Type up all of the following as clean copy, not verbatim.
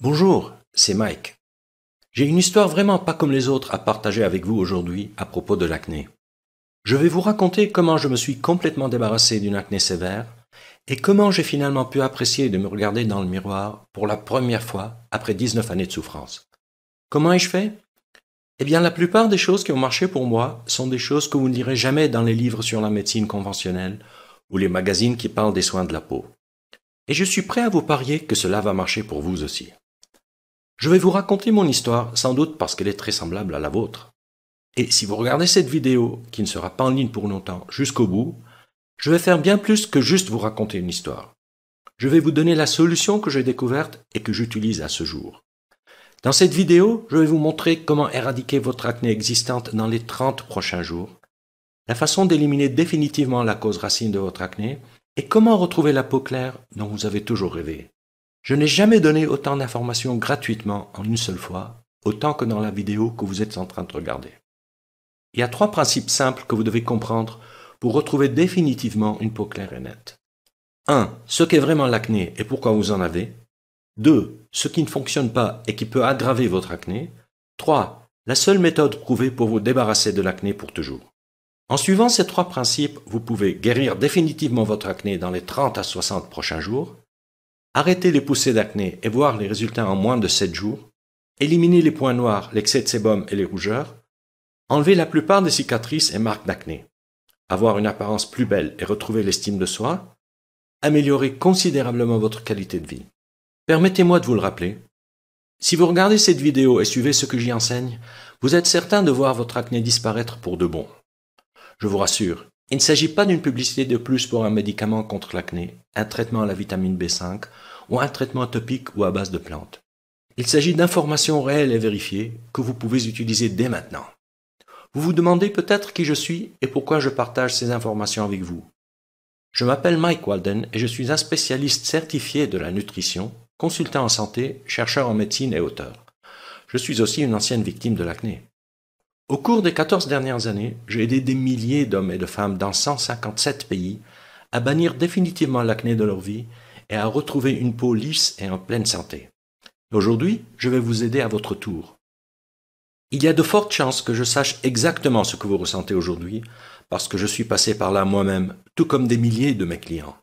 Bonjour, c'est Mike. J'ai une histoire vraiment pas comme les autres à partager avec vous aujourd'hui à propos de l'acné. Je vais vous raconter comment je me suis complètement débarrassé d'une acné sévère et comment j'ai finalement pu apprécier de me regarder dans le miroir pour la première fois après 19 années de souffrance. Comment ai-je fait? Eh bien, la plupart des choses qui ont marché pour moi sont des choses que vous ne lirez jamais dans les livres sur la médecine conventionnelle ou les magazines qui parlent des soins de la peau. Et je suis prêt à vous parier que cela va marcher pour vous aussi. Je vais vous raconter mon histoire, sans doute parce qu'elle est très semblable à la vôtre. Et si vous regardez cette vidéo, qui ne sera pas en ligne pour longtemps, jusqu'au bout, je vais faire bien plus que juste vous raconter une histoire. Je vais vous donner la solution que j'ai découverte et que j'utilise à ce jour. Dans cette vidéo, je vais vous montrer comment éradiquer votre acné existante dans les 30 prochains jours, la façon d'éliminer définitivement la cause racine de votre acné et comment retrouver la peau claire dont vous avez toujours rêvé. Je n'ai jamais donné autant d'informations gratuitement en une seule fois, autant que dans la vidéo que vous êtes en train de regarder. Il y a 3 principes simples que vous devez comprendre pour retrouver définitivement une peau claire et nette. 1. Ce qu'est vraiment l'acné et pourquoi vous en avez. 2. Ce qui ne fonctionne pas et qui peut aggraver votre acné. 3. La seule méthode prouvée pour vous débarrasser de l'acné pour toujours. En suivant ces 3 principes, vous pouvez guérir définitivement votre acné dans les 30 à 60 prochains jours, arrêter les poussées d'acné et voir les résultats en moins de 7 jours, éliminer les points noirs, l'excès de sébum et les rougeurs, enlever la plupart des cicatrices et marques d'acné, avoir une apparence plus belle et retrouver l'estime de soi, améliorer considérablement votre qualité de vie. Permettez-moi de vous le rappeler. Si vous regardez cette vidéo et suivez ce que j'y enseigne, vous êtes certain de voir votre acné disparaître pour de bon. Je vous rassure, il ne s'agit pas d'une publicité de plus pour un médicament contre l'acné, un traitement à la vitamine B5 ou un traitement topique ou à base de plantes. Il s'agit d'informations réelles et vérifiées que vous pouvez utiliser dès maintenant. Vous vous demandez peut-être qui je suis et pourquoi je partage ces informations avec vous. Je m'appelle Mike Walden et je suis un spécialiste certifié de la nutrition, consultant en santé, chercheur en médecine et auteur. Je suis aussi une ancienne victime de l'acné. Au cours des 14 dernières années, j'ai aidé des milliers d'hommes et de femmes dans 157 pays à bannir définitivement l'acné de leur vie et à retrouver une peau lisse et en pleine santé. Aujourd'hui, je vais vous aider à votre tour. Il y a de fortes chances que je sache exactement ce que vous ressentez aujourd'hui, parce que je suis passé par là moi-même, tout comme des milliers de mes clients.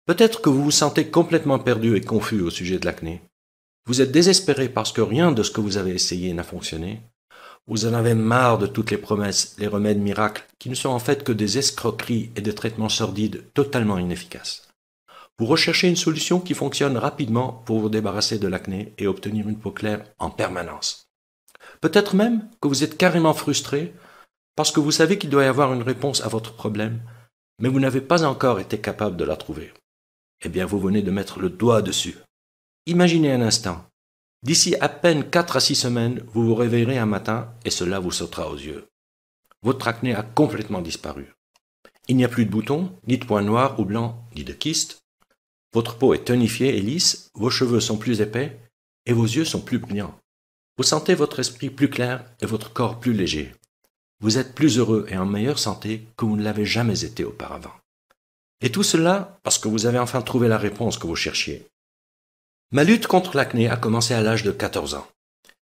Peut-être que vous vous sentez complètement perdu et confus au sujet de l'acné. Vous êtes désespéré parce que rien de ce que vous avez essayé n'a fonctionné. Vous en avez marre de toutes les promesses, les remèdes miracles, qui ne sont en fait que des escroqueries et des traitements sordides totalement inefficaces. Vous recherchez une solution qui fonctionne rapidement pour vous débarrasser de l'acné et obtenir une peau claire en permanence. Peut-être même que vous êtes carrément frustré parce que vous savez qu'il doit y avoir une réponse à votre problème, mais vous n'avez pas encore été capable de la trouver. Eh bien, vous venez de mettre le doigt dessus. Imaginez un instant. D'ici à peine 4 à 6 semaines, vous vous réveillerez un matin et cela vous sautera aux yeux. Votre acné a complètement disparu. Il n'y a plus de boutons, ni de points noirs ou blancs, ni de kystes. Votre peau est tonifiée et lisse, vos cheveux sont plus épais et vos yeux sont plus brillants. Vous sentez votre esprit plus clair et votre corps plus léger. Vous êtes plus heureux et en meilleure santé que vous ne l'avez jamais été auparavant. Et tout cela parce que vous avez enfin trouvé la réponse que vous cherchiez. Ma lutte contre l'acné a commencé à l'âge de 14 ans.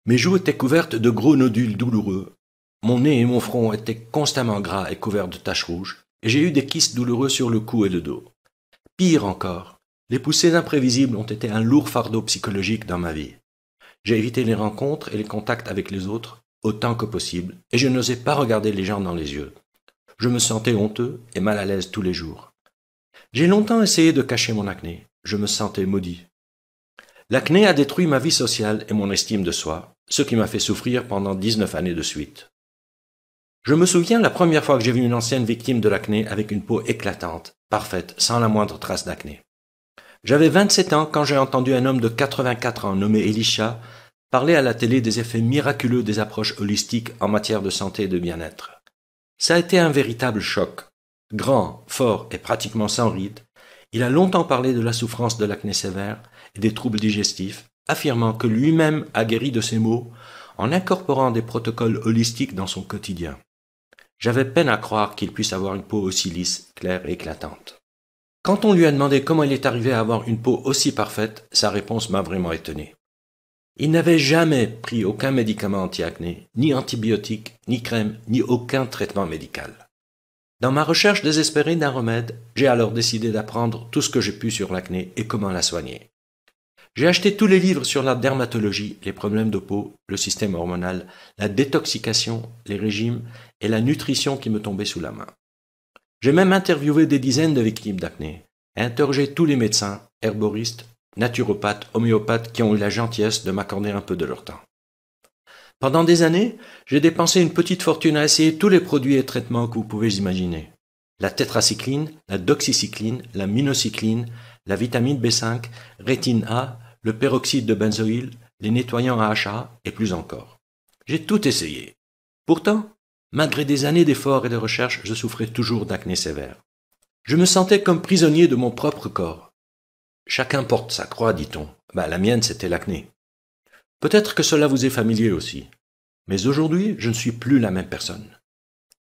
Mes joues étaient couvertes de gros nodules douloureux, mon nez et mon front étaient constamment gras et couverts de taches rouges, et j'ai eu des kystes douloureux sur le cou et le dos. Pire encore, les poussées imprévisibles ont été un lourd fardeau psychologique dans ma vie. J'ai évité les rencontres et les contacts avec les autres autant que possible, et je n'osais pas regarder les gens dans les yeux. Je me sentais honteux et mal à l'aise tous les jours. J'ai longtemps essayé de cacher mon acné, je me sentais maudit. L'acné a détruit ma vie sociale et mon estime de soi, ce qui m'a fait souffrir pendant 19 années de suite. Je me souviens la première fois que j'ai vu une ancienne victime de l'acné avec une peau éclatante, parfaite, sans la moindre trace d'acné. J'avais 27 ans quand j'ai entendu un homme de 84 ans nommé Elisha parler à la télé des effets miraculeux des approches holistiques en matière de santé et de bien-être. Ça a été un véritable choc. Grand, fort et pratiquement sans ride, il a longtemps parlé de la souffrance de l'acné sévère et des troubles digestifs, affirmant que lui-même a guéri de ces maux en incorporant des protocoles holistiques dans son quotidien. J'avais peine à croire qu'il puisse avoir une peau aussi lisse, claire et éclatante. Quand on lui a demandé comment il est arrivé à avoir une peau aussi parfaite, sa réponse m'a vraiment étonné. Ils n'avaient jamais pris aucun médicament anti-acné, ni antibiotiques, ni crème, ni aucun traitement médical. Dans ma recherche désespérée d'un remède, j'ai alors décidé d'apprendre tout ce que j'ai pu sur l'acné et comment la soigner. J'ai acheté tous les livres sur la dermatologie, les problèmes de peau, le système hormonal, la détoxication, les régimes et la nutrition qui me tombaient sous la main. J'ai même interviewé des dizaines de victimes d'acné et interrogé tous les médecins, herboristes, naturopathes, homéopathes qui ont eu la gentillesse de m'accorder un peu de leur temps. Pendant des années, j'ai dépensé une petite fortune à essayer tous les produits et traitements que vous pouvez imaginer. La tétracycline, la doxycycline, la minocycline, la vitamine B5, rétine A, le peroxyde de benzoïle, les nettoyants AHA et plus encore. J'ai tout essayé. Pourtant, malgré des années d'efforts et de recherche, je souffrais toujours d'acné sévère. Je me sentais comme prisonnier de mon propre corps. Chacun porte sa croix, dit-on. La mienne, c'était l'acné. Peut-être que cela vous est familier aussi. Mais aujourd'hui, je ne suis plus la même personne.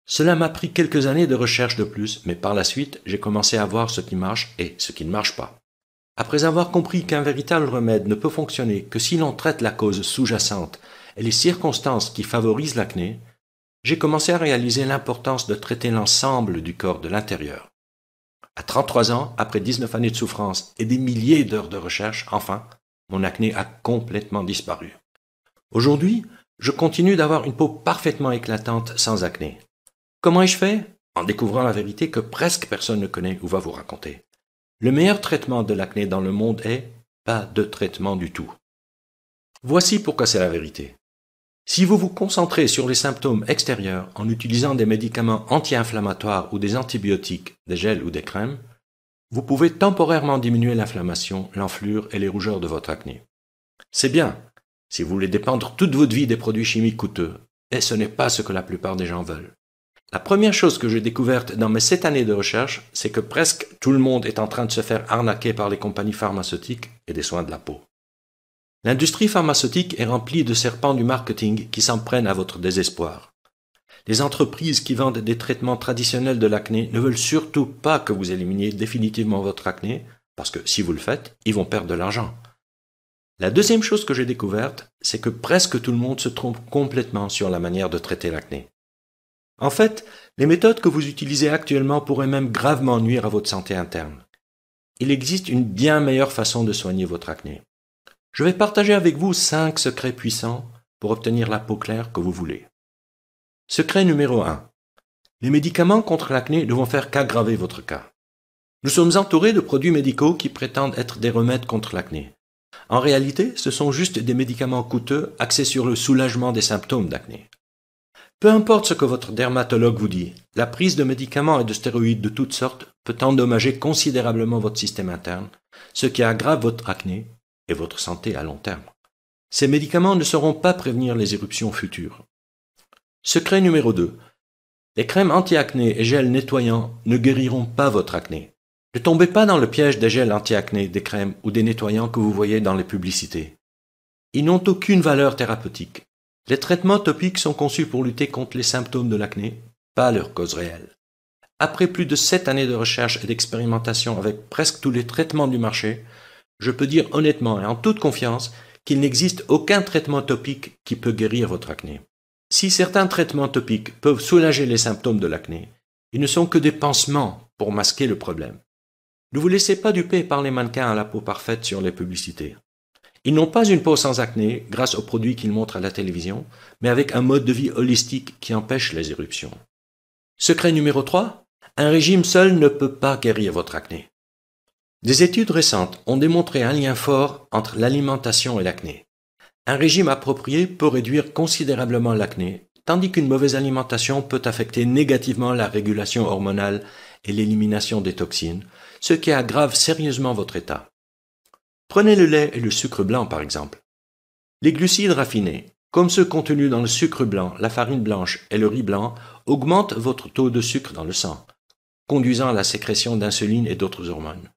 Cela m'a pris quelques années de recherche de plus, mais par la suite, j'ai commencé à voir ce qui marche et ce qui ne marche pas. Après avoir compris qu'un véritable remède ne peut fonctionner que si l'on traite la cause sous-jacente et les circonstances qui favorisent l'acné, j'ai commencé à réaliser l'importance de traiter l'ensemble du corps de l'intérieur. À 33 ans, après 19 années de souffrance et des milliers d'heures de recherche, enfin, mon acné a complètement disparu. Aujourd'hui, je continue d'avoir une peau parfaitement éclatante sans acné. Comment ai-je fait? En découvrant la vérité que presque personne ne connaît ou va vous raconter. Le meilleur traitement de l'acné dans le monde est pas de traitement du tout. Voici pourquoi c'est la vérité. Si vous vous concentrez sur les symptômes extérieurs en utilisant des médicaments anti-inflammatoires ou des antibiotiques, des gels ou des crèmes, vous pouvez temporairement diminuer l'inflammation, l'enflure et les rougeurs de votre acné. C'est bien, si vous voulez dépendre toute votre vie des produits chimiques coûteux, et ce n'est pas ce que la plupart des gens veulent. La première chose que j'ai découverte dans mes 7 années de recherche, c'est que presque tout le monde est en train de se faire arnaquer par les compagnies pharmaceutiques et des soins de la peau. L'industrie pharmaceutique est remplie de serpents du marketing qui s'en prennent à votre désespoir. Les entreprises qui vendent des traitements traditionnels de l'acné ne veulent surtout pas que vous éliminiez définitivement votre acné, parce que si vous le faites, ils vont perdre de l'argent. La deuxième chose que j'ai découverte, c'est que presque tout le monde se trompe complètement sur la manière de traiter l'acné. En fait, les méthodes que vous utilisez actuellement pourraient même gravement nuire à votre santé interne. Il existe une bien meilleure façon de soigner votre acné. Je vais partager avec vous 5 secrets puissants pour obtenir la peau claire que vous voulez. Secret numéro 1. Les médicaments contre l'acné ne vont faire qu'aggraver votre cas. Nous sommes entourés de produits médicaux qui prétendent être des remèdes contre l'acné. En réalité, ce sont juste des médicaments coûteux axés sur le soulagement des symptômes d'acné. Peu importe ce que votre dermatologue vous dit, la prise de médicaments et de stéroïdes de toutes sortes peut endommager considérablement votre système interne, ce qui aggrave votre acné et votre santé à long terme. Ces médicaments ne sauront pas prévenir les éruptions futures. Secret numéro 2. Les crèmes anti-acné et gels nettoyants ne guériront pas votre acné. Ne tombez pas dans le piège des gels anti-acné, des crèmes ou des nettoyants que vous voyez dans les publicités. Ils n'ont aucune valeur thérapeutique. Les traitements topiques sont conçus pour lutter contre les symptômes de l'acné, pas leur cause réelle. Après plus de 7 années de recherche et d'expérimentation avec presque tous les traitements du marché, je peux dire honnêtement et en toute confiance qu'il n'existe aucun traitement topique qui peut guérir votre acné. Si certains traitements topiques peuvent soulager les symptômes de l'acné, ils ne sont que des pansements pour masquer le problème. Ne vous laissez pas duper par les mannequins à la peau parfaite sur les publicités. Ils n'ont pas une peau sans acné grâce aux produits qu'ils montrent à la télévision, mais avec un mode de vie holistique qui empêche les éruptions. Secret numéro 3. Un régime seul ne peut pas guérir votre acné. Des études récentes ont démontré un lien fort entre l'alimentation et l'acné. Un régime approprié peut réduire considérablement l'acné, tandis qu'une mauvaise alimentation peut affecter négativement la régulation hormonale et l'élimination des toxines, ce qui aggrave sérieusement votre état. Prenez le lait et le sucre blanc par exemple. Les glucides raffinés, comme ceux contenus dans le sucre blanc, la farine blanche et le riz blanc, augmentent votre taux de sucre dans le sang, conduisant à la sécrétion d'insuline et d'autres hormones.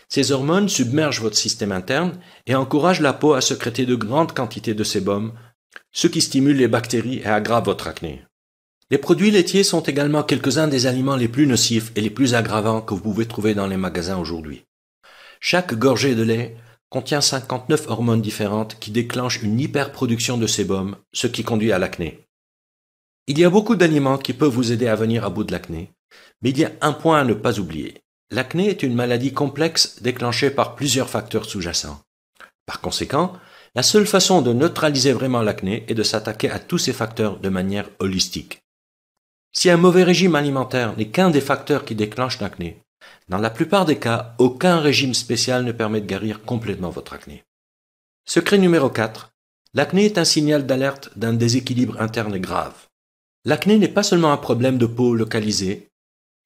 Ces hormones submergent votre système interne et encouragent la peau à sécréter de grandes quantités de sébum, ce qui stimule les bactéries et aggrave votre acné. Les produits laitiers sont également quelques-uns des aliments les plus nocifs et les plus aggravants que vous pouvez trouver dans les magasins aujourd'hui. Chaque gorgée de lait contient 59 hormones différentes qui déclenchent une hyperproduction de sébum, ce qui conduit à l'acné. Il y a beaucoup d'aliments qui peuvent vous aider à venir à bout de l'acné, mais il y a un point à ne pas oublier. L'acné est une maladie complexe déclenchée par plusieurs facteurs sous-jacents. Par conséquent, la seule façon de neutraliser vraiment l'acné est de s'attaquer à tous ces facteurs de manière holistique. Si un mauvais régime alimentaire n'est qu'un des facteurs qui déclenchent l'acné, dans la plupart des cas, aucun régime spécial ne permet de guérir complètement votre acné. Secret numéro 4. L'acné est un signal d'alerte d'un déséquilibre interne grave. L'acné n'est pas seulement un problème de peau localisé,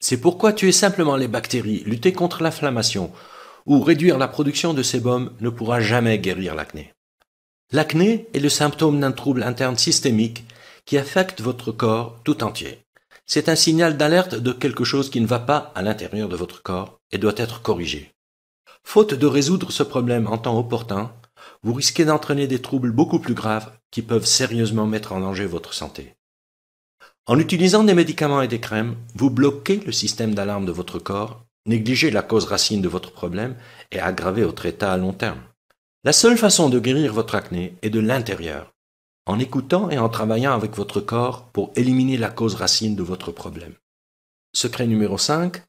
c'est pourquoi tuer simplement les bactéries, lutter contre l'inflammation ou réduire la production de sébum ne pourra jamais guérir l'acné. L'acné est le symptôme d'un trouble interne systémique qui affecte votre corps tout entier. C'est un signal d'alerte de quelque chose qui ne va pas à l'intérieur de votre corps et doit être corrigé. Faute de résoudre ce problème en temps opportun, vous risquez d'entraîner des troubles beaucoup plus graves qui peuvent sérieusement mettre en danger votre santé. En utilisant des médicaments et des crèmes, vous bloquez le système d'alarme de votre corps, négligez la cause racine de votre problème et aggravez votre état à long terme. La seule façon de guérir votre acné est de l'intérieur, en écoutant et en travaillant avec votre corps pour éliminer la cause racine de votre problème. Secret numéro 5.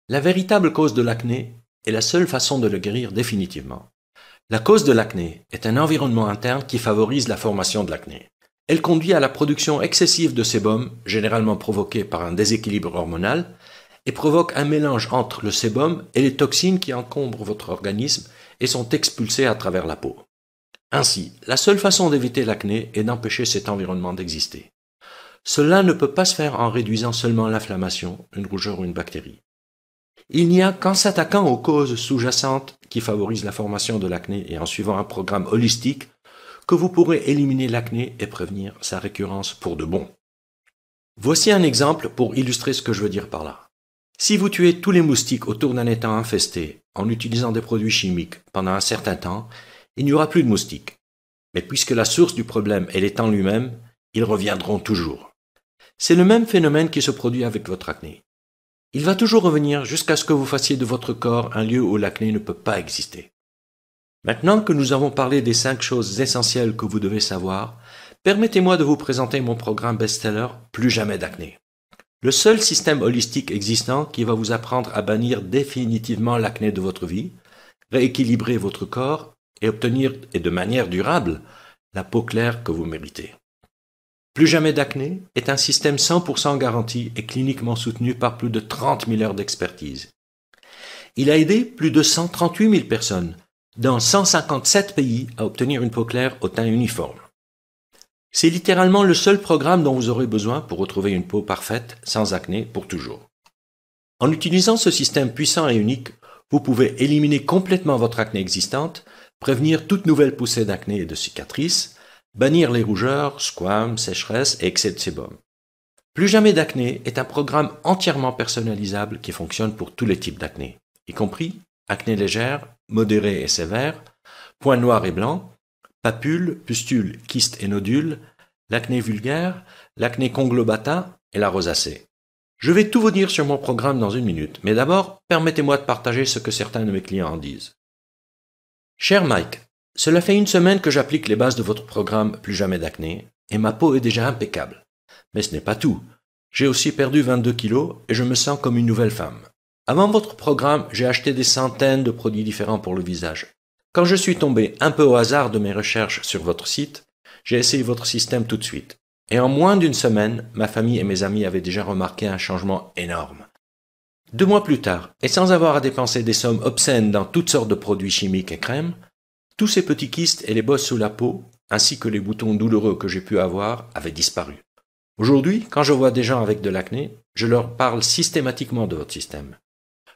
La véritable cause de l'acné est la seule façon de le guérir définitivement. La cause de l'acné est un environnement interne qui favorise la formation de l'acné. Elle conduit à la production excessive de sébum, généralement provoquée par un déséquilibre hormonal, et provoque un mélange entre le sébum et les toxines qui encombrent votre organisme et sont expulsées à travers la peau. Ainsi, la seule façon d'éviter l'acné est d'empêcher cet environnement d'exister. Cela ne peut pas se faire en réduisant seulement l'inflammation, une rougeur ou une bactérie. Il n'y a qu'en s'attaquant aux causes sous-jacentes qui favorisent la formation de l'acné et en suivant un programme holistique que vous pourrez éliminer l'acné et prévenir sa récurrence pour de bon. Voici un exemple pour illustrer ce que je veux dire par là. Si vous tuez tous les moustiques autour d'un étang infesté en utilisant des produits chimiques pendant un certain temps, il n'y aura plus de moustiques. Mais puisque la source du problème est l'étang lui-même, ils reviendront toujours. C'est le même phénomène qui se produit avec votre acné. Il va toujours revenir jusqu'à ce que vous fassiez de votre corps un lieu où l'acné ne peut pas exister. Maintenant que nous avons parlé des 5 choses essentielles que vous devez savoir, permettez-moi de vous présenter mon programme best-seller Plus jamais d'acné. Le seul système holistique existant qui va vous apprendre à bannir définitivement l'acné de votre vie, rééquilibrer votre corps et obtenir, et de manière durable, la peau claire que vous méritez. Plus jamais d'acné est un système 100% garanti et cliniquement soutenu par plus de 30 000 heures d'expertise. Il a aidé plus de 138 000 personnes dans 157 pays à obtenir une peau claire au teint uniforme. C'est littéralement le seul programme dont vous aurez besoin pour retrouver une peau parfaite, sans acné, pour toujours. En utilisant ce système puissant et unique, vous pouvez éliminer complètement votre acné existante, prévenir toute nouvelle poussée d'acné et de cicatrices, bannir les rougeurs, squames, sécheresses et excès de sébum. Plus jamais d'acné est un programme entièrement personnalisable qui fonctionne pour tous les types d'acné, y compris acné légère, modérée et sévère, points noirs et blancs, papules, pustules, kystes et nodules, l'acné vulgaire, l'acné conglobata et la rosacée. Je vais tout vous dire sur mon programme dans une minute, mais d'abord, permettez-moi de partager ce que certains de mes clients en disent. Cher Mike, cela fait 1 semaine que j'applique les bases de votre programme Plus jamais d'acné, et ma peau est déjà impeccable. Mais ce n'est pas tout. J'ai aussi perdu 22 kilos et je me sens comme une nouvelle femme. Avant votre programme, j'ai acheté des centaines de produits différents pour le visage. Quand je suis tombé un peu au hasard de mes recherches sur votre site, j'ai essayé votre système tout de suite. Et en moins d'1 semaine, ma famille et mes amis avaient déjà remarqué un changement énorme. 2 mois plus tard, et sans avoir à dépenser des sommes obscènes dans toutes sortes de produits chimiques et crèmes, tous ces petits kystes et les bosses sous la peau, ainsi que les boutons douloureux que j'ai pu avoir, avaient disparu. Aujourd'hui, quand je vois des gens avec de l'acné, je leur parle systématiquement de votre système.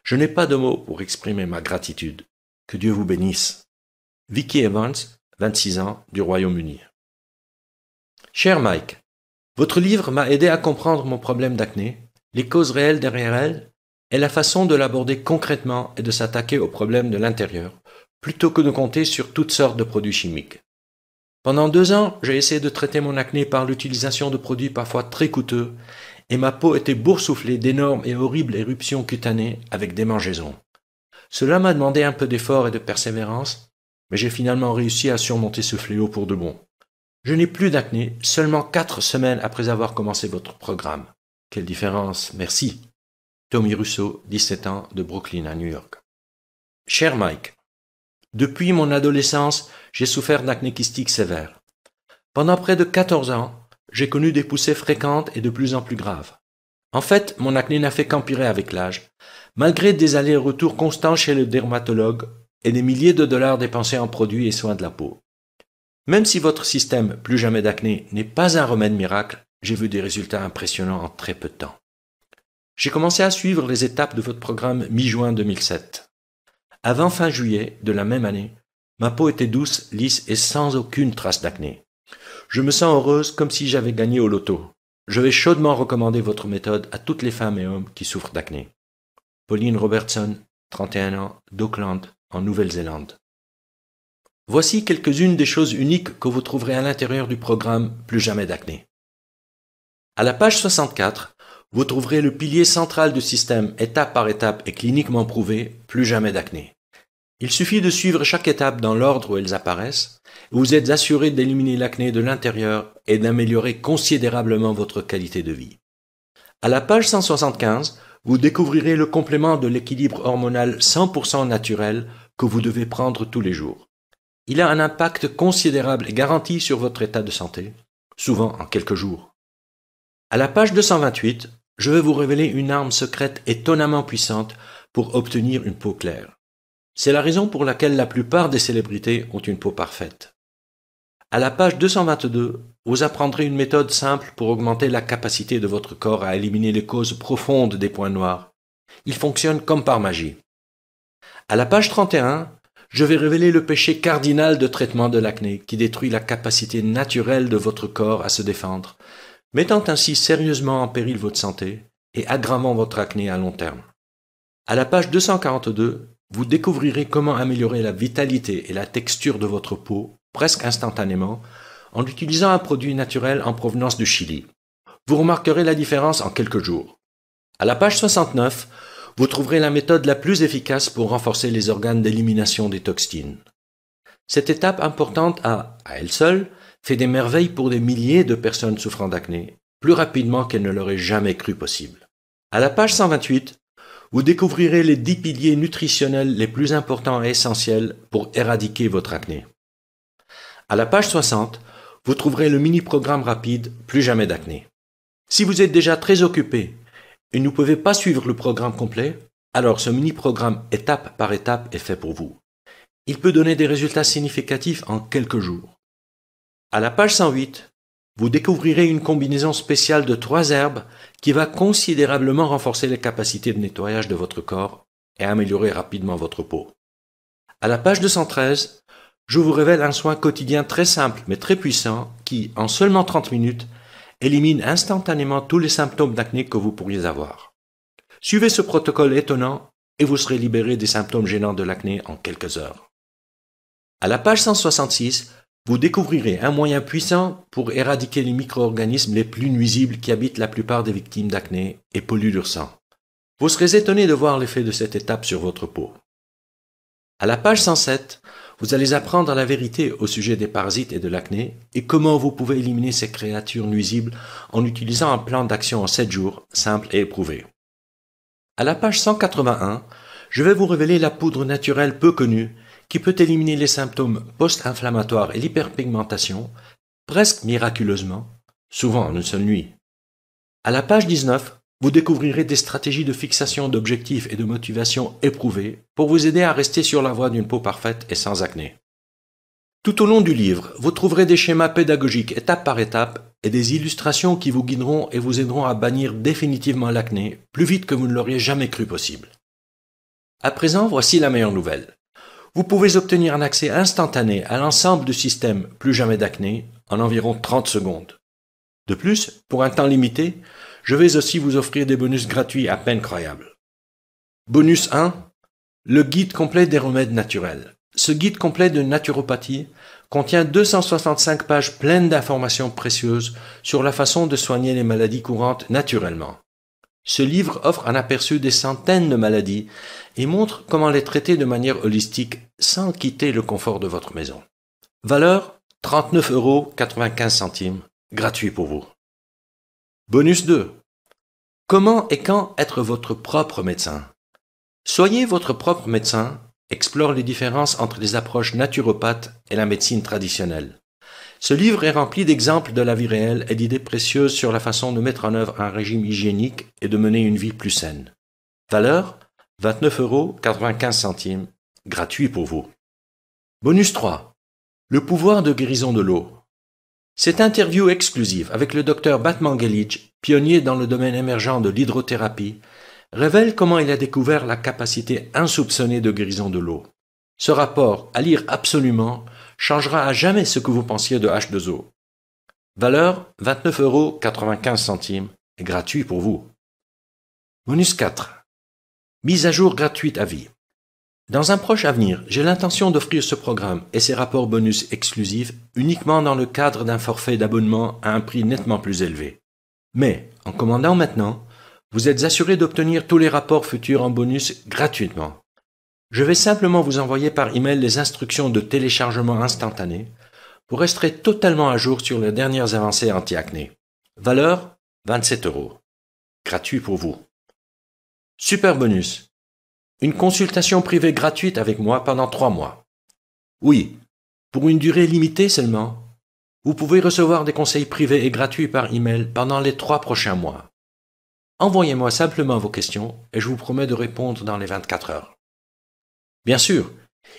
Je n'ai pas de mots pour exprimer ma gratitude. Que Dieu vous bénisse. Vicky Evans, 26 ans, du Royaume-Uni. Cher Mike, votre livre m'a aidé à comprendre mon problème d'acné, les causes réelles derrière elle, et la façon de l'aborder concrètement et de s'attaquer aux problèmes de l'intérieur, plutôt que de compter sur toutes sortes de produits chimiques. Pendant 2 ans, j'ai essayé de traiter mon acné par l'utilisation de produits parfois très coûteux, et ma peau était boursouflée d'énormes et horribles éruptions cutanées avec démangeaisons. Cela m'a demandé un peu d'effort et de persévérance, mais j'ai finalement réussi à surmonter ce fléau pour de bon. Je n'ai plus d'acné seulement 4 semaines après avoir commencé votre programme. Quelle différence, merci. Tommy Russo, 17 ans, de Brooklyn à New York. Cher Mike, depuis mon adolescence, j'ai souffert d'acné kystique sévère. Pendant près de 14 ans, j'ai connu des poussées fréquentes et de plus en plus graves. En fait, mon acné n'a fait qu'empirer avec l'âge, malgré des allers-retours constants chez le dermatologue et des milliers de dollars dépensés en produits et soins de la peau. Même si votre système Plus jamais d'acné n'est pas un remède miracle, j'ai vu des résultats impressionnants en très peu de temps. J'ai commencé à suivre les étapes de votre programme mi-juin 2007. Avant fin juillet de la même année, ma peau était douce, lisse et sans aucune trace d'acné. Je me sens heureuse comme si j'avais gagné au loto. Je vais chaudement recommander votre méthode à toutes les femmes et hommes qui souffrent d'acné. Pauline Robertson, 31 ans, d'Auckland, en Nouvelle-Zélande. Voici quelques-unes des choses uniques que vous trouverez à l'intérieur du programme Plus jamais d'acné. À la page 64, vous trouverez le pilier central du système étape par étape et cliniquement prouvé Plus jamais d'acné. Il suffit de suivre chaque étape dans l'ordre où elles apparaissent, et vous êtes assuré d'éliminer l'acné de l'intérieur et d'améliorer considérablement votre qualité de vie. À la page 175, vous découvrirez le complément de l'équilibre hormonal 100% naturel que vous devez prendre tous les jours. Il a un impact considérable et garanti sur votre état de santé, souvent en quelques jours. À la page 228, je vais vous révéler une arme secrète étonnamment puissante pour obtenir une peau claire. C'est la raison pour laquelle la plupart des célébrités ont une peau parfaite. À la page 222, vous apprendrez une méthode simple pour augmenter la capacité de votre corps à éliminer les causes profondes des points noirs. Il fonctionne comme par magie. À la page 31, je vais révéler le péché cardinal de traitement de l'acné qui détruit la capacité naturelle de votre corps à se défendre, mettant ainsi sérieusement en péril votre santé et aggravant votre acné à long terme. À la page 242, vous découvrirez comment améliorer la vitalité et la texture de votre peau presque instantanément en utilisant un produit naturel en provenance du Chili. Vous remarquerez la différence en quelques jours. À la page 69, vous trouverez la méthode la plus efficace pour renforcer les organes d'élimination des toxines. Cette étape importante a, à elle seule, fait des merveilles pour des milliers de personnes souffrant d'acné, plus rapidement qu'elles ne l'auraient jamais cru possible. À la page 128, vous découvrirez les 10 piliers nutritionnels les plus importants et essentiels pour éradiquer votre acné. À la page 60, vous trouverez le mini-programme rapide Plus jamais d'acné. Si vous êtes déjà très occupé et ne pouvez pas suivre le programme complet, alors ce mini-programme étape par étape est fait pour vous. Il peut donner des résultats significatifs en quelques jours. À la page 108, vous découvrirez une combinaison spéciale de 3 herbes qui va considérablement renforcer les capacités de nettoyage de votre corps et améliorer rapidement votre peau. À la page 213, je vous révèle un soin quotidien très simple mais très puissant qui, en seulement 30 minutes, élimine instantanément tous les symptômes d'acné que vous pourriez avoir. Suivez ce protocole étonnant et vous serez libéré des symptômes gênants de l'acné en quelques heures. À la page 166, vous découvrirez un moyen puissant pour éradiquer les micro-organismes les plus nuisibles qui habitent la plupart des victimes d'acné et polluent leur sang. Vous serez étonné de voir l'effet de cette étape sur votre peau. À la page 107, vous allez apprendre la vérité au sujet des parasites et de l'acné et comment vous pouvez éliminer ces créatures nuisibles en utilisant un plan d'action en 7 jours, simple et éprouvé. À la page 181, je vais vous révéler la poudre naturelle peu connue qui peut éliminer les symptômes post-inflammatoires et l'hyperpigmentation, presque miraculeusement, souvent en une seule nuit. À la page 19, vous découvrirez des stratégies de fixation d'objectifs et de motivation éprouvées pour vous aider à rester sur la voie d'une peau parfaite et sans acné. Tout au long du livre, vous trouverez des schémas pédagogiques étape par étape et des illustrations qui vous guideront et vous aideront à bannir définitivement l'acné plus vite que vous ne l'auriez jamais cru possible. À présent, voici la meilleure nouvelle. Vous pouvez obtenir un accès instantané à l'ensemble du système Plus jamais d'acné en environ 30 secondes. De plus, pour un temps limité, je vais aussi vous offrir des bonus gratuits à peine croyables. Bonus 1. Le guide complet des remèdes naturels. Ce guide complet de naturopathie contient 265 pages pleines d'informations précieuses sur la façon de soigner les maladies courantes naturellement. Ce livre offre un aperçu des centaines de maladies et montre comment les traiter de manière holistique sans quitter le confort de votre maison. Valeur 39,95 €, gratuit pour vous. Bonus 2. Comment et quand être votre propre médecin? Soyez votre propre médecin, explore les différences entre les approches naturopathes et la médecine traditionnelle. Ce livre est rempli d'exemples de la vie réelle et d'idées précieuses sur la façon de mettre en œuvre un régime hygiénique et de mener une vie plus saine. Valeur 29,95 €, gratuit pour vous. Bonus 3. Le pouvoir de guérison de l'eau. Cette interview exclusive avec le Dr Batman Gelic, pionnier dans le domaine émergent de l'hydrothérapie, révèle comment il a découvert la capacité insoupçonnée de guérison de l'eau. Ce rapport, à lire absolument, changera à jamais ce que vous pensiez de H2O. Valeur 29,95 €, et gratuit pour vous. Bonus 4. Mise à jour gratuite à vie. Dans un proche avenir, j'ai l'intention d'offrir ce programme et ses rapports bonus exclusifs uniquement dans le cadre d'un forfait d'abonnement à un prix nettement plus élevé. Mais, en commandant maintenant, vous êtes assuré d'obtenir tous les rapports futurs en bonus gratuitement. Je vais simplement vous envoyer par email les instructions de téléchargement instantané pour rester totalement à jour sur les dernières avancées anti-acné. Valeur 27 €. Gratuit pour vous. Super bonus. Une consultation privée gratuite avec moi pendant 3 mois. Oui, pour une durée limitée seulement. Vous pouvez recevoir des conseils privés et gratuits par email pendant les 3 prochains mois. Envoyez-moi simplement vos questions et je vous promets de répondre dans les 24 heures. Bien sûr,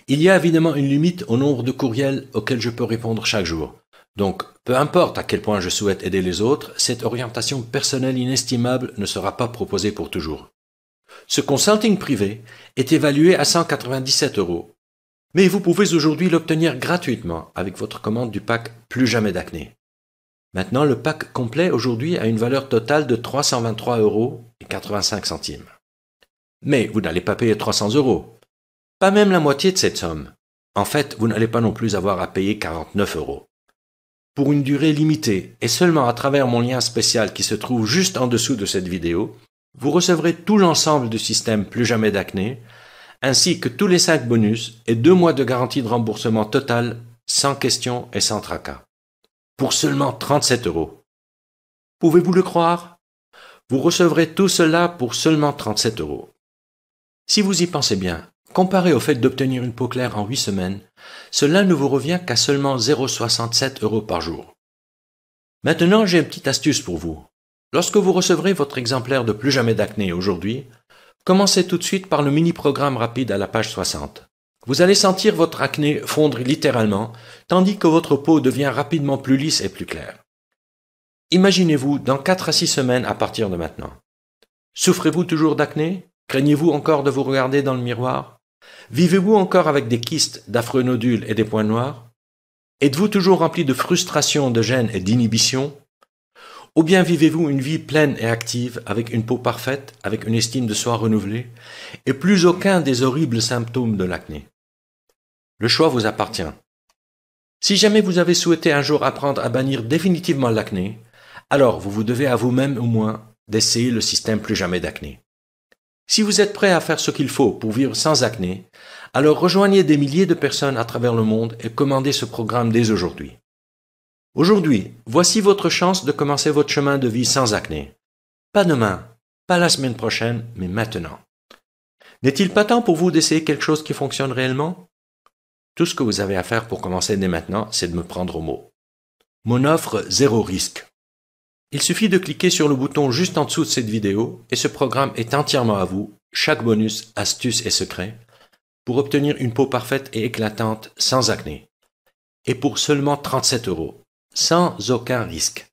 il y a évidemment une limite au nombre de courriels auxquels je peux répondre chaque jour. Donc, peu importe à quel point je souhaite aider les autres, cette orientation personnelle inestimable ne sera pas proposée pour toujours. Ce consulting privé est évalué à 197 €. Mais vous pouvez aujourd'hui l'obtenir gratuitement avec votre commande du pack Plus jamais d'acné. Maintenant, le pack complet aujourd'hui a une valeur totale de 323,85 €. Mais vous n'allez pas payer 300 €. Pas même la moitié de cette somme. En fait, vous n'allez pas non plus avoir à payer 49 €. Pour une durée limitée et seulement à travers mon lien spécial qui se trouve juste en dessous de cette vidéo, vous recevrez tout l'ensemble du système Plus jamais d'acné, ainsi que tous les 5 bonus et 2 mois de garantie de remboursement total, sans question et sans tracas. Pour seulement 37 €. Pouvez-vous le croire? Vous recevrez tout cela pour seulement 37 €. Si vous y pensez bien, comparé au fait d'obtenir une peau claire en 8 semaines, cela ne vous revient qu'à seulement 0,67 € par jour. Maintenant, j'ai une petite astuce pour vous. Lorsque vous recevrez votre exemplaire de Plus jamais d'acné aujourd'hui, commencez tout de suite par le mini-programme rapide à la page 60. Vous allez sentir votre acné fondre littéralement, tandis que votre peau devient rapidement plus lisse et plus claire. Imaginez-vous dans 4 à 6 semaines à partir de maintenant. Souffrez-vous toujours d'acné? Craignez-vous encore de vous regarder dans le miroir? Vivez-vous encore avec des kystes, d'affreux nodules et des points noirs? Êtes-vous toujours rempli de frustration, de gêne et d'inhibition? Ou bien vivez-vous une vie pleine et active, avec une peau parfaite, avec une estime de soi renouvelée, et plus aucun des horribles symptômes de l'acné? Le choix vous appartient. Si jamais vous avez souhaité un jour apprendre à bannir définitivement l'acné, alors vous vous devez à vous-même au moins d'essayer le système Plus jamais d'acné. Si vous êtes prêt à faire ce qu'il faut pour vivre sans acné, alors rejoignez des milliers de personnes à travers le monde et commandez ce programme dès aujourd'hui. Aujourd'hui, voici votre chance de commencer votre chemin de vie sans acné. Pas demain, pas la semaine prochaine, mais maintenant. N'est-il pas temps pour vous d'essayer quelque chose qui fonctionne réellement? Tout ce que vous avez à faire pour commencer dès maintenant, c'est de me prendre au mot. Mon offre 0 risque. Il suffit de cliquer sur le bouton juste en dessous de cette vidéo et ce programme est entièrement à vous, chaque bonus, astuce et secret, pour obtenir une peau parfaite et éclatante sans acné. Et pour seulement 37 €, sans aucun risque.